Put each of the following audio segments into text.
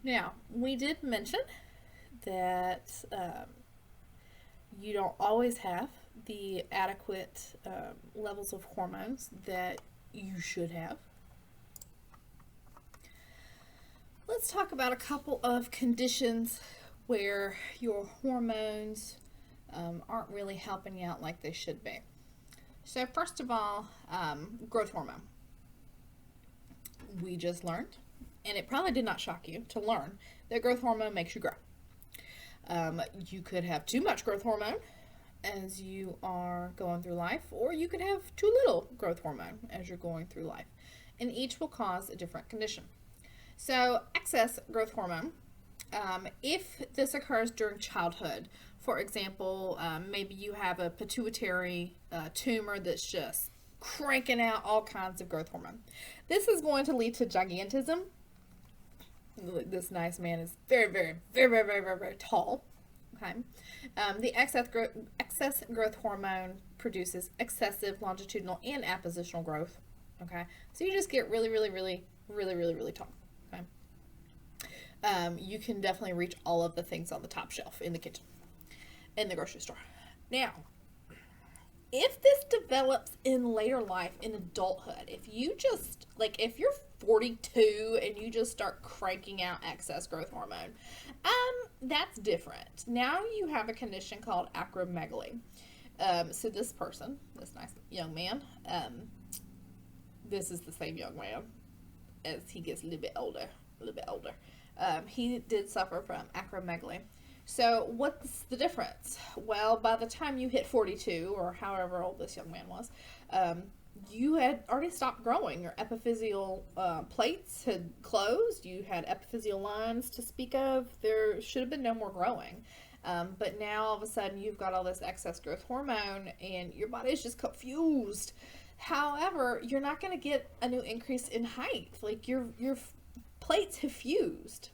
Now, we did mention that you don't always have the adequate levels of hormones that you should have. Let's talk about a couple of conditions where your hormones aren't really helping you out like they should be. So first of all, growth hormone. We just learned, and it probably did not shock you to learn, that growth hormone makes you grow. You could have too much growth hormone as you are going through life, or you could have too little growth hormone as you're going through life, and each will cause a different condition. So excess growth hormone, if this occurs during childhood, for example, maybe you have a pituitary tumor that's just cranking out all kinds of growth hormone. This is going to lead to gigantism. This nice man is very tall. Okay, the excess growth hormone produces excessive longitudinal and appositional growth. Okay, so you just get really tall. Okay, you can definitely reach all of the things on the top shelf in the kitchen, in the grocery store. Now, if this develops in later life, in adulthood, if you're 42 and you just start cranking out excess growth hormone, that's different. Now you have a condition called acromegaly. So this person, this nice young man, this is the same young man as he gets a little bit older. He did suffer from acromegaly. So what's the difference? Well, by the time you hit 42, or however old this young man was, you had already stopped growing. Your epiphyseal plates had closed. You had epiphyseal lines to speak of. There should have been no more growing. But now all of a sudden you've got all this excess growth hormone and your body is just confused. However, you're not going to get a new increase in height. Like your plates have fused.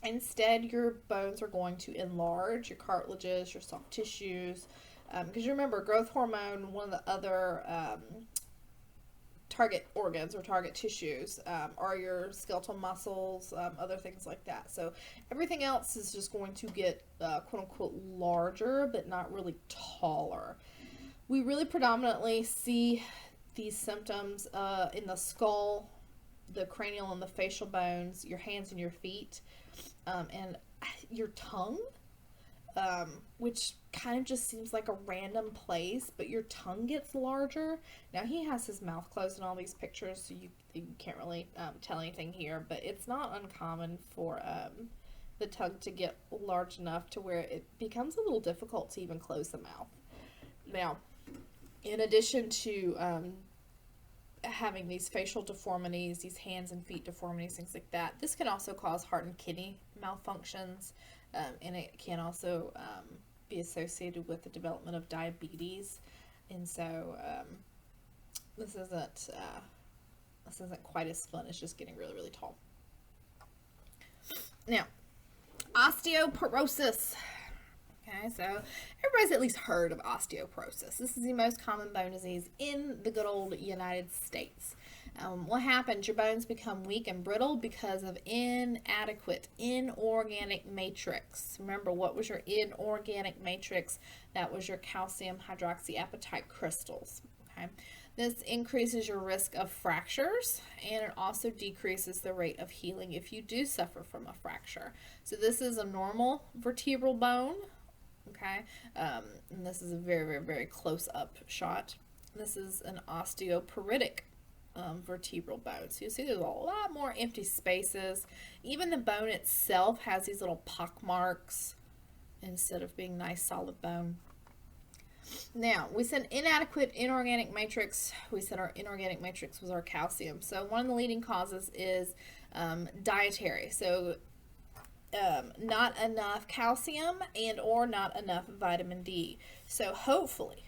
Instead, your bones are going to enlarge, your cartilages, your soft tissues. Because you remember, growth hormone, one of the other target organs or target tissues are your skeletal muscles, other things like that. So everything else is just going to get quote unquote larger, but not really taller. We really predominantly see these symptoms in the skull, the cranial and the facial bones, your hands and your feet, and your tongue, which kind of just seems like a random place, but your tongue gets larger. Now, he has his mouth closed in all these pictures, so you can't really tell anything here, but it's not uncommon for the tongue to get large enough to where it becomes a little difficult to even close the mouth. Now, in addition to having these facial deformities, these hands and feet deformities, things like that, this can also cause heart and kidney malfunctions, and it can also be associated with the development of diabetes. And so this isn't quite as fun as just getting really tall. Now, osteoporosis. Okay, so everybody's at least heard of osteoporosis. This is the most common bone disease in the good old United States. What happens? Your bones become weak and brittle because of inadequate inorganic matrix. Remember, what was your inorganic matrix? That was your calcium hydroxyapatite crystals. Okay, this increases your risk of fractures, and it also decreases the rate of healing if you do suffer from a fracture. So this is a normal vertebral bone. Okay, and this is a very close up shot. This is an osteoporotic vertebral bone. So you see there's a lot more empty spaces. Even the bone itself has these little pock marks instead of being nice solid bone. Now, we said inadequate inorganic matrix. We said our inorganic matrix was our calcium. So one of the leading causes is dietary. So not enough calcium and or not enough vitamin D. So hopefully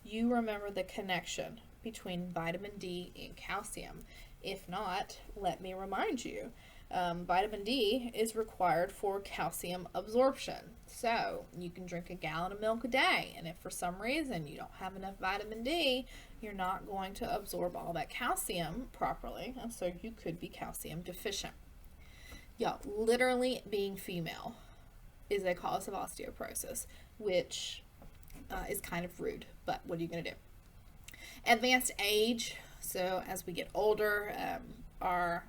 you remember the connection between vitamin D and calcium. If not, let me remind you. Vitamin D is required for calcium absorption. So you can drink a gallon of milk a day, and if for some reason you don't have enough vitamin D, you're not going to absorb all that calcium properly, and so you could be calcium deficient. Yeah, literally being female is a cause of osteoporosis, which is kind of rude, but what are you going to do? Advanced age, so as we get older, our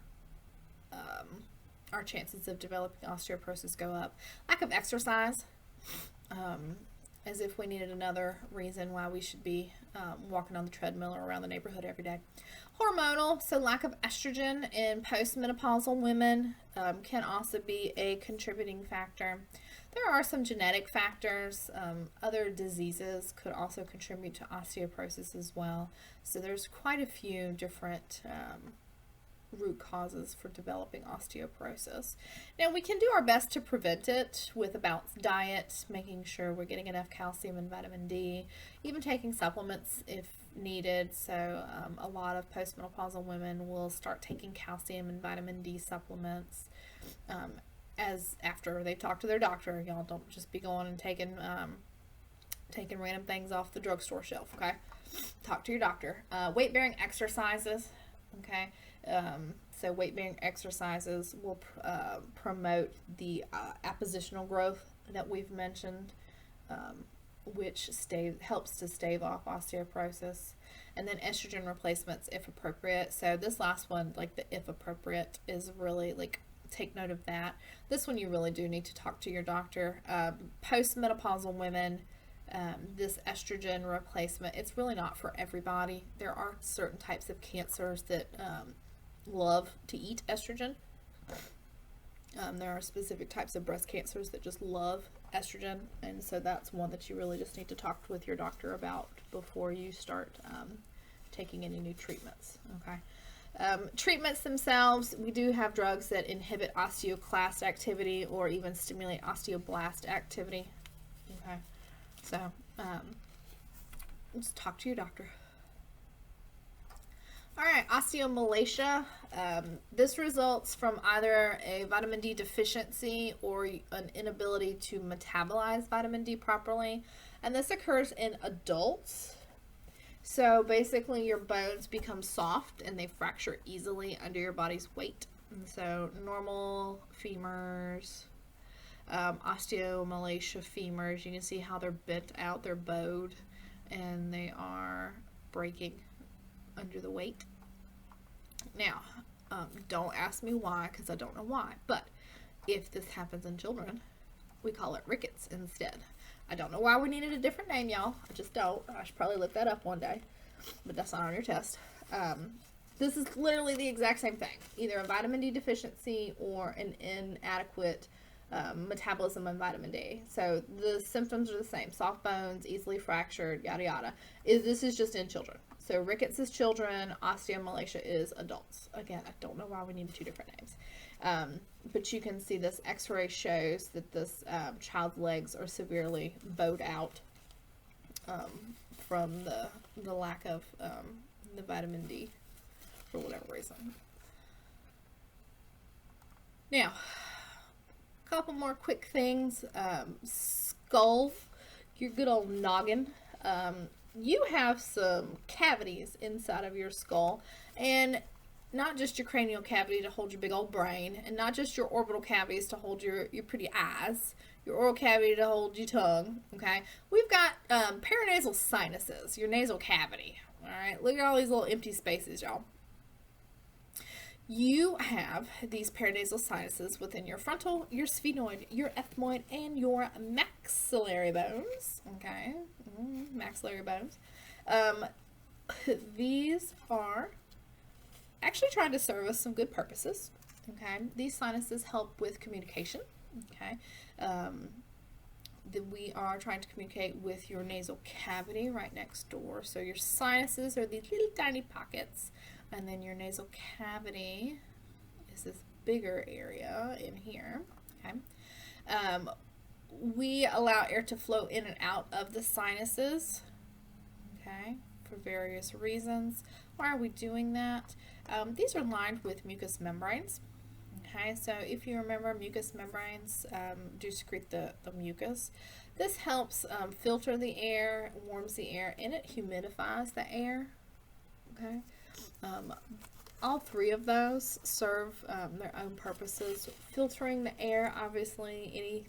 chances of developing osteoporosis go up. Lack of exercise, as if we needed another reason why we should be walking on the treadmill or around the neighborhood every day. Hormonal, so lack of estrogen in postmenopausal women can also be a contributing factor. There are some genetic factors. Other diseases could also contribute to osteoporosis as well. So there's quite a few different root causes for developing osteoporosis. Now, we can do our best to prevent it with a balanced diet, making sure we're getting enough calcium and vitamin D, even taking supplements if needed. So a lot of postmenopausal women will start taking calcium and vitamin D supplements as after they talk to their doctor. Y'all don't just be going and taking random things off the drugstore shelf, okay? Talk to your doctor. Weight-bearing exercises, okay? So weight-bearing exercises will promote the appositional growth that we've mentioned, which helps to stave off osteoporosis. And then estrogen replacements if appropriate. So this last one, like the if appropriate, is really like, take note of that. This one you really do need to talk to your doctor. Postmenopausal women, this estrogen replacement, it's really not for everybody. There are certain types of cancers that love to eat estrogen. There are specific types of breast cancers that just love estrogen, and so that's one that you really just need to talk with your doctor about before you start taking any new treatments, okay? Treatments themselves, we do have drugs that inhibit osteoclast activity or even stimulate osteoblast activity, okay? So just talk to your doctor. All right, osteomalacia. This results from either a vitamin D deficiency or an inability to metabolize vitamin D properly. And this occurs in adults. So basically your bones become soft and they fracture easily under your body's weight. And so normal femurs, osteomalacia femurs, you can see how they're bent out, they're bowed, and they are breaking under the weight. Now, don't ask me why, because I don't know why, but if this happens in children, we call it Rickets instead. I don't know why we needed a different name, y'all. I just don't. I should probably look that up one day, but that's not on your test. This is literally the exact same thing, either a vitamin D deficiency or an inadequate metabolism of vitamin D. So the symptoms are the same: soft bones, easily fractured, yada yada. This is just in children. So Rickets is children, osteomalacia is adults. Again, I don't know why we needed two different names. But you can see this x-ray shows that this child's legs are severely bowed out from the lack of the vitamin D for whatever reason. Now, a couple more quick things. Skull, your good old noggin. You have some cavities inside of your skull, and not just your cranial cavity to hold your big old brain, and not just your orbital cavities to hold your pretty eyes, your oral cavity to hold your tongue, okay? We've got paranasal sinuses, your nasal cavity, all right? Look at all these little empty spaces, y'all. You have these paranasal sinuses within your frontal, your sphenoid, your ethmoid, and your maxillary bones, okay? Maxillary bones. These are actually trying to serve us some good purposes, okay? These sinuses help with communication, okay? We are trying to communicate with your nasal cavity right next door. So your sinuses are these little tiny pockets, and then your nasal cavity is this bigger area in here, okay? We allow air to flow in and out of the sinuses, okay, for various reasons. Why are we doing that? These are lined with mucous membranes. Okay, so if you remember, mucous membranes do secrete the mucus. This helps filter the air, warms the air, and it humidifies the air. Okay, All three of those serve their own purposes. Filtering the air, obviously,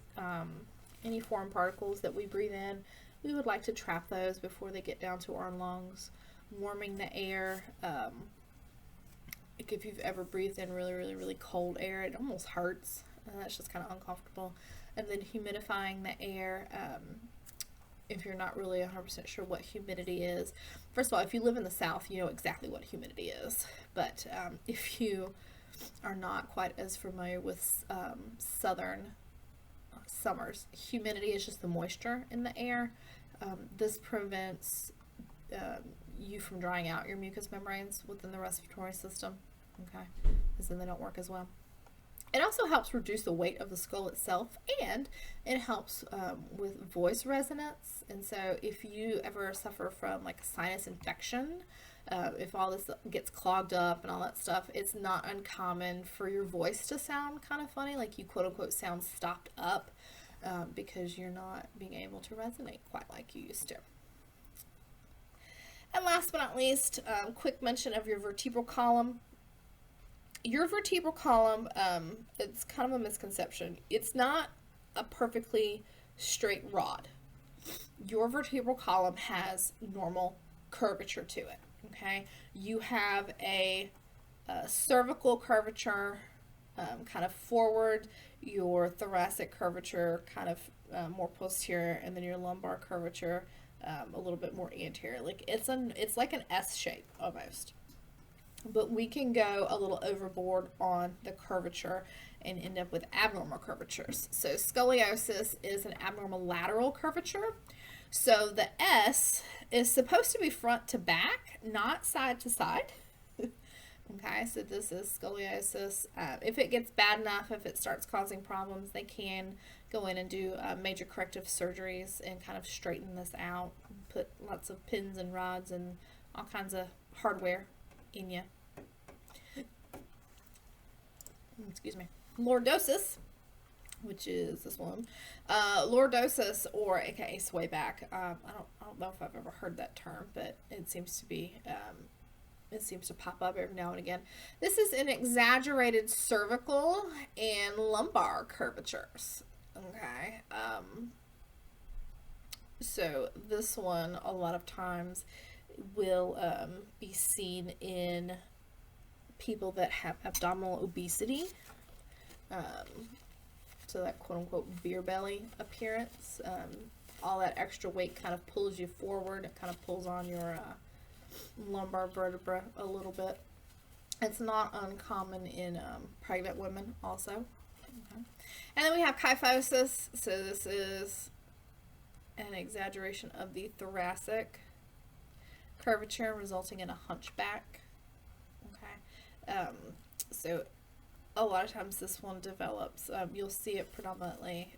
any foreign particles that we breathe in, we would like to trap those before they get down to our lungs. Warming the air, like if you've ever breathed in really, really, really cold air, it almost hurts. That's just kind of uncomfortable. And then humidifying the air, if you're not really 100% sure what humidity is. First of all, if you live in the South, you know exactly what humidity is. But if you are not quite as familiar with southern summers, humidity is just the moisture in the air. This prevents you from drying out your mucous membranes within the respiratory system, okay, because then they don't work as well. It also helps reduce the weight of the skull itself, and it helps with voice resonance. And so if you ever suffer from like a sinus infection, if all this gets clogged up and all that stuff, it's not uncommon for your voice to sound kind of funny, like you quote unquote sound stopped up, because you're not being able to resonate quite like you used to. And last but not least, quick mention of your vertebral column. Your vertebral column, it's kind of a misconception. It's not a perfectly straight rod. Your vertebral column has normal curvature to it, okay? You have a cervical curvature kind of forward, your thoracic curvature kind of more posterior, and then your lumbar curvature a little bit more anterior. Like it's like an S shape almost. But we can go a little overboard on the curvature and end up with abnormal curvatures. So scoliosis is an abnormal lateral curvature. So the S is supposed to be front to back, not side to side. Okay, so this is scoliosis. If it gets bad enough, if it starts causing problems, they can go in and do major corrective surgeries and kind of straighten this out, put lots of pins and rods and all kinds of hardware in you. Excuse me. Lordosis, which is this one. Lordosis, or aka sway back. I don't know if I've ever heard that term, but it seems to be it seems to pop up every now and again. This is an exaggerated cervical and lumbar curvatures. Okay. So this one a lot of times will be seen in people that have abdominal obesity, so that quote-unquote beer belly appearance. All that extra weight kind of pulls you forward. It kind of pulls on your lumbar vertebra a little bit. It's not uncommon in pregnant women also. Okay. And then we have kyphosis. So this is an exaggeration of the thoracic curvature resulting in a hunchback. Okay. So a lot of times this one develops, you'll see it predominantly,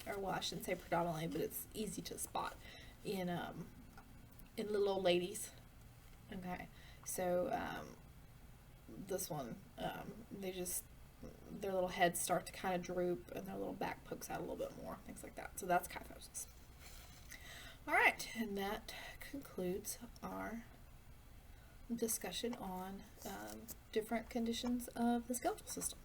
or well, I shouldn't say predominantly, but it's easy to spot in little old ladies. Okay. So this one, their little heads start to kind of droop and their little back pokes out a little bit more, things like that. So that's kyphosis. All right, and that concludes our discussion on different conditions of the skeletal system.